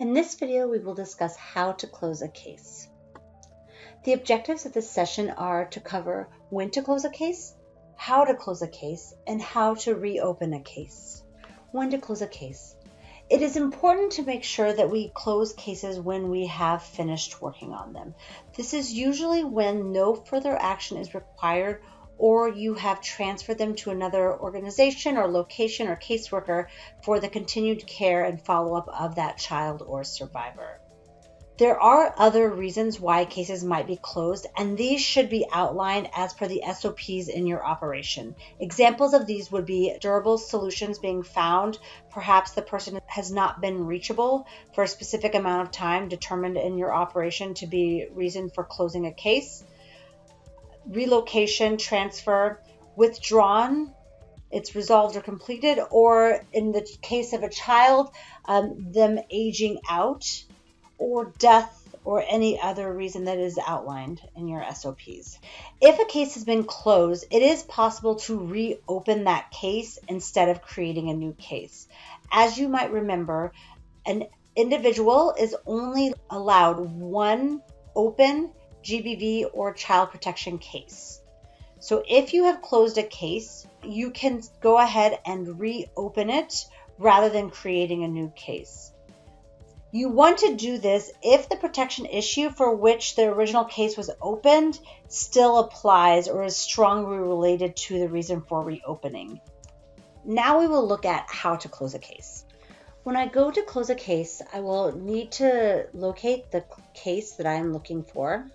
In this video, we will discuss how to close a case. The objectives of this session are to cover when to close a case, how to close a case, and how to reopen a case. When to close a case. It is important to make sure that we close cases when we have finished working on them. This is usually when no further action is required or you have transferred them to another organization or location or caseworker for the continued care and follow-up of that child or survivor. There are other reasons why cases might be closed, and these should be outlined as per the SOPs in your operation. Examples of these would be durable solutions being found. Perhaps the person has not been reachable for a specific amount of time determined in your operation to be reason for closing a case. Relocation, transfer, withdrawn, it's resolved or completed, or in the case of a child, them aging out, or death, or any other reason that is outlined in your SOPs. If a case has been closed, it is possible to reopen that case instead of creating a new case. As you might remember, an individual is only allowed one open GBV or child protection case. So if you have closed a case, you can go ahead and reopen it rather than creating a new case. You want to do this if the protection issue for which the original case was opened still applies or is strongly related to the reason for reopening. Now we will look at how to close a case. When I go to close a case, I will need to locate the case that I am looking for.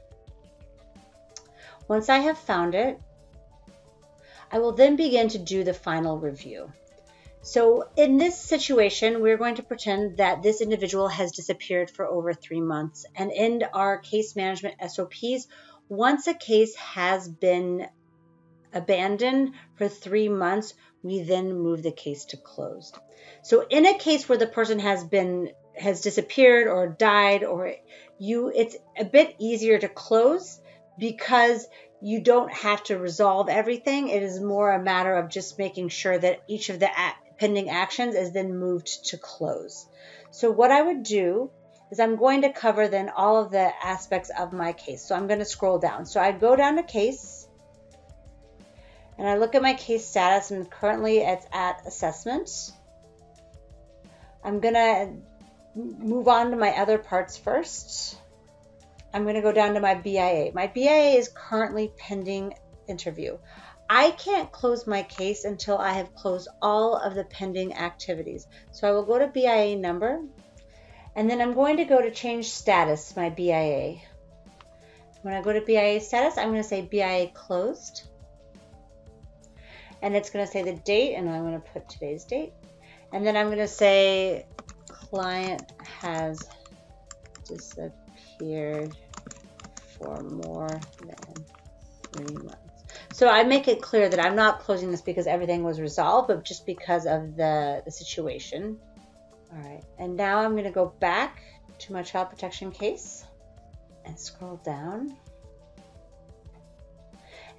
Once I have found it, I will then begin to do the final review. So in this situation, we're going to pretend that this individual has disappeared for over 3 months. And in our case management SOPs, once a case has been abandoned for 3 months, we then move the case to closed. So in a case where the person has disappeared or died, it's a bit easier to close because you don't have to resolve everything. It is more a matter of just making sure that each of the pending actions is then moved to close. So what I would do is I'm going to cover then all of the aspects of my case. So I'm going to scroll down. So I go down to case and I look at my case status, and currently it's at assessment. I'm going to move on to my other parts first. I'm going to go down to my BIA. My BIA is currently pending interview. I can't close my case until I have closed all of the pending activities. So I will go to BIA number, and then I'm going to go to change status, my BIA. When I go to BIA status, I'm going to say BIA closed. And it's going to say the date, and I'm going to put today's date. And then I'm going to say client has disappeared for more than 3 months. So I make it clear that I'm not closing this because everything was resolved, but just because of the situation. All right, and now I'm going to go back to my child protection case and scroll down.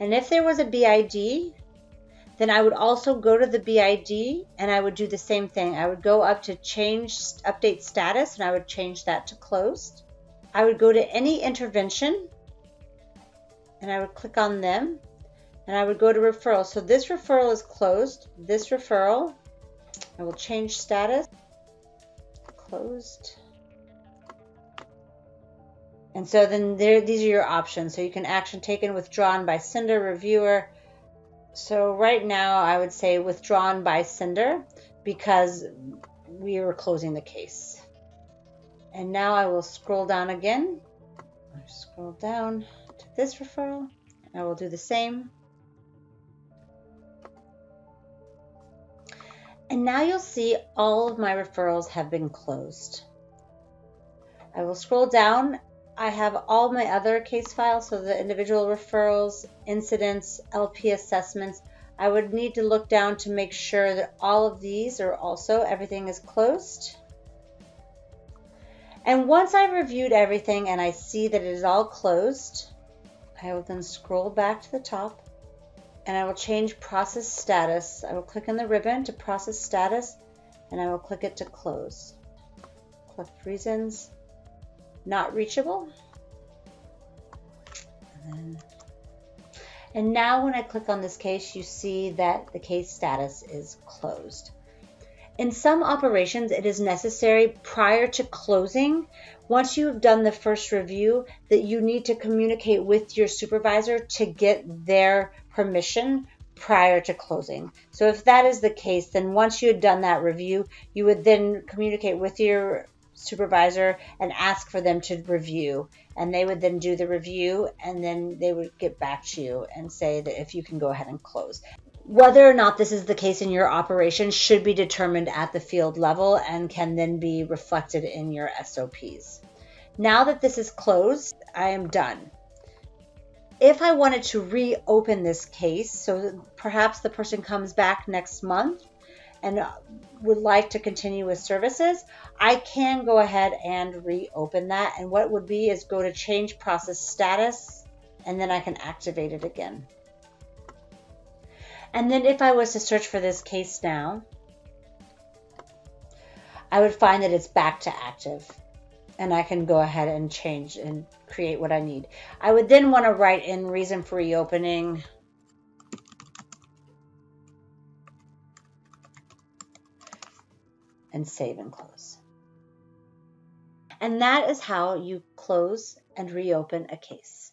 And if there was a BID, then I would also go to the BID and I would do the same thing. I would go up to change update status, and I would change that to closed. I would go to any intervention and I would click on them, and I would go to referral. So this referral is closed. This referral, I will change status, closed. And so then these are your options. So you can action taken, withdrawn by sender, reviewer. So right now I would say withdrawn by sender because we are closing the case. And now I will scroll down again. I scroll down to this referral. I will do the same. And now you'll see all of my referrals have been closed. I will scroll down. I have all my other case files, so the individual referrals, incidents, LP assessments. I would need to look down to make sure that all of these are also, everything is closed. And once I've reviewed everything and I see that it is all closed, I will then scroll back to the top and I will change process status. I will click on the ribbon to process status and I will click it to close. Click reasons, not reachable. And now when I click on this case, you see that the case status is closed. In some operations, it is necessary prior to closing, once you have done the first review, that you need to communicate with your supervisor to get their permission prior to closing. So if that is the case, then once you had done that review, you would then communicate with your supervisor and ask for them to review, and they would then do the review, and then they would get back to you and say that if you can go ahead and close. Whether or not this is the case in your operation should be determined at the field level and can then be reflected in your SOPs. Now that this is closed, I am done. If I wanted to reopen this case, so perhaps the person comes back next month and would like to continue with services, I can go ahead and reopen that. And what it would be is go to change process status, and then I can activate it again. And then if I was to search for this case now, I would find that it's back to active, and I can go ahead and change and create what I need. I would then want to write in reason for reopening, and save and close. And that is how you close and reopen a case.